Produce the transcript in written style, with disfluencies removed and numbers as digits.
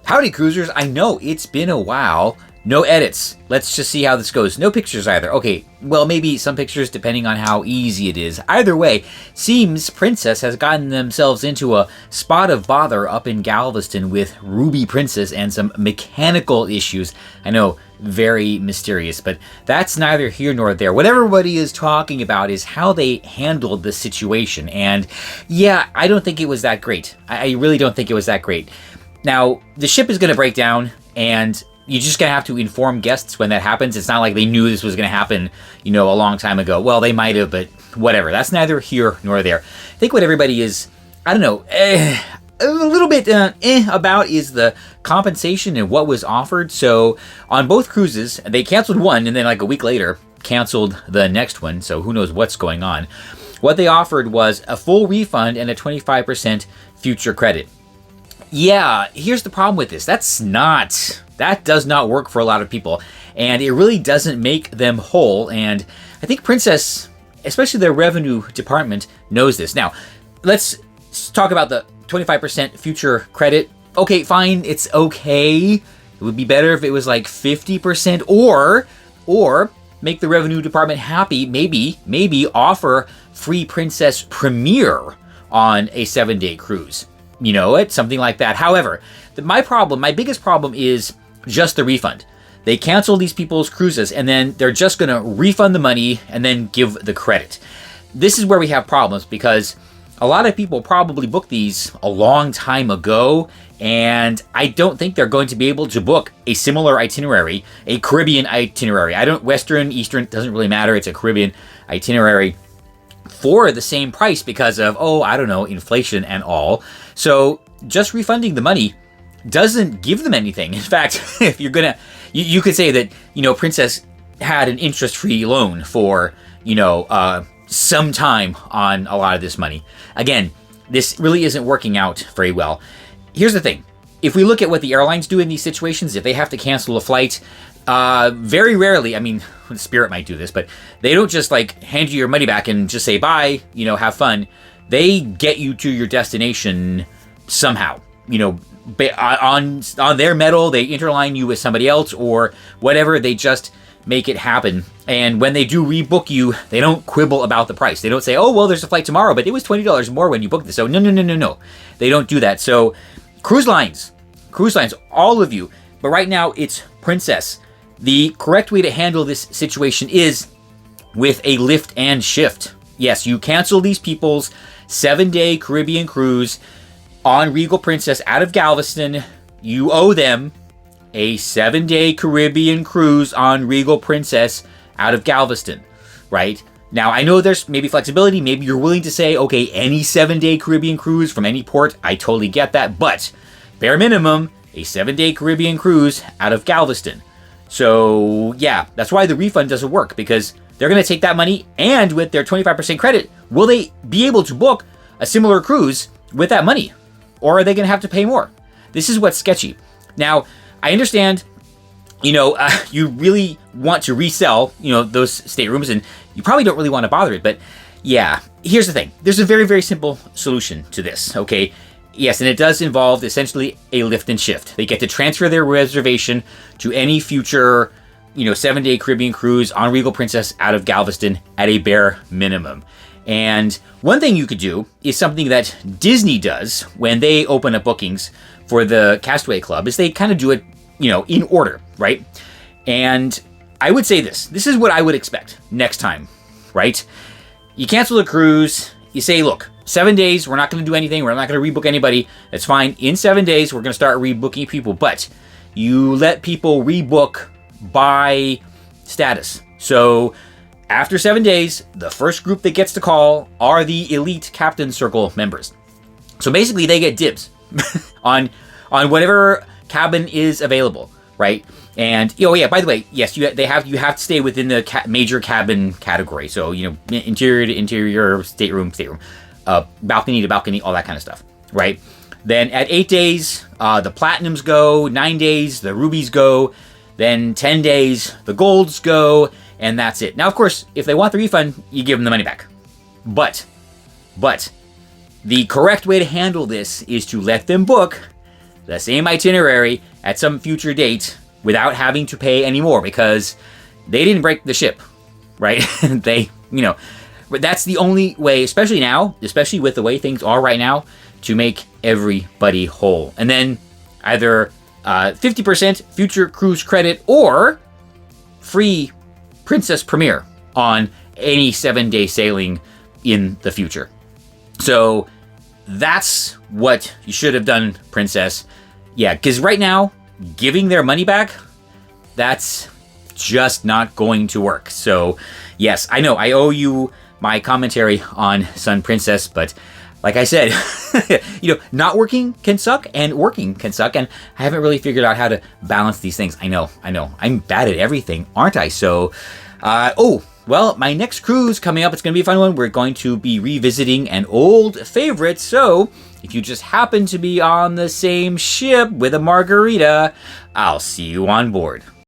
Howdy, cruisers. I know it's been a while. No edits. Let's just see how this goes. No pictures either. Okay, well, maybe some pictures depending on how easy it is. Either way, seems Princess has gotten themselves into a spot of bother up in Galveston with Ruby Princess and some mechanical issues. I know, very mysterious, but that's neither here nor there. What everybody is talking about is how they handled the situation. And yeah, I don't think it was that great. I really don't think it was that great. Now, the ship is going to break down, and you're just going to have to inform guests when that happens. It's not like they knew this was going to happen, a long time ago. Well, they might have, but whatever. That's neither here nor there. I think what everybody is, a little bit about is the compensation and what was offered. So on both cruises, they canceled one, and then like a week later, canceled the next one. So who knows what's going on. What they offered was a full refund and a 25% future credit. Yeah, here's the problem with this. That does not work for a lot of people, and it really doesn't make them whole, and I think Princess, especially their revenue department, knows this. Now, let's talk about the 25% future credit. Okay, fine, it's okay. It would be better if it was like 50%, or make the revenue department happy, maybe offer free Princess premiere on a 7-day cruise. Something like that. However, my biggest problem is just the refund. They cancel these people's cruises, and then they're just going to refund the money and then give the credit. This is where we have problems, because a lot of people probably booked these a long time ago, and I don't think they're going to be able to book a similar itinerary, a Caribbean itinerary. Western, Eastern, doesn't really matter. It's a Caribbean itinerary for the same price because of, inflation and all. So just refunding the money doesn't give them anything. In fact, if you're gonna, you could say that, Princess had an interest-free loan for, some time on a lot of this money. Again, this really isn't working out very well. Here's the thing. If we look at what the airlines do in these situations, if they have to cancel a flight, very rarely, Spirit might do this, but they don't just hand you your money back and just say bye, have fun. They get you to your destination somehow, on their metal. They interline you with somebody else or whatever. They just make it happen. And when they do rebook you, they don't quibble about the price. They don't say, oh, well, there's a flight tomorrow, but it was $20 more when you booked this. So no. They don't do that. So cruise lines, all of you. But right now it's Princess. The correct way to handle this situation is with a lift and shift. Yes, you cancel these people's 7-day Caribbean cruise on Regal Princess out of Galveston. You owe them a 7-day Caribbean cruise on Regal Princess out of Galveston, right? Now, I know there's maybe flexibility. Maybe you're willing to say, okay, any 7-day Caribbean cruise from any port. I totally get that. But bare minimum, a 7-day Caribbean cruise out of Galveston. So, yeah, that's why the refund doesn't work, because they're going to take that money, and with their 25% credit, will they be able to book a similar cruise with that money? Or are they going to have to pay more? This is what's sketchy. Now, I understand, you really want to resell, those staterooms, and you probably don't really want to bother it, but yeah, here's the thing. There's a very, very simple solution to this, okay? Yes, and it does involve essentially a lift and shift. They get to transfer their reservation to any future, 7-day Caribbean cruise on Regal Princess out of Galveston at a bare minimum. And one thing you could do is something that Disney does when they open up bookings for the Castaway Club, is they kind of do it, in order, right? And I would say this is what I would expect next time, right? You cancel the cruise, you say, look, 7 days, we're not going to do anything. We're not going to rebook anybody. That's fine. In 7 days, we're going to start rebooking people. But you let people rebook by status. So after 7 days, the first group that gets to call are the elite Captain Circle members. So basically, they get dibs on whatever cabin is available, right? And by the way, yes, you have to stay within the major cabin category. So interior to interior, stateroom. Balcony to balcony, all that kind of stuff, right? Then at 8 days, the platinums go, 9 days, the rubies go, then 10 days, the golds go, and that's it. Now, of course, if they want the refund, you give them the money back. But the correct way to handle this is to let them book the same itinerary at some future date without having to pay any more because they didn't break the ship, right? But that's the only way, especially now, especially with the way things are right now, to make everybody whole. And then either 50% future cruise credit or free Princess Premier on any 7-day sailing in the future. So that's what you should have done, Princess. Yeah, because right now, giving their money back, that's just not going to work. So yes, I know I owe you my commentary on Sun Princess, but like I said, not working can suck and working can suck, and I haven't really figured out how to balance these things. I know. I'm bad at everything, aren't I? So, well, my next cruise coming up, it's going to be a fun one. We're going to be revisiting an old favorite, so if you just happen to be on the same ship with a margarita, I'll see you on board.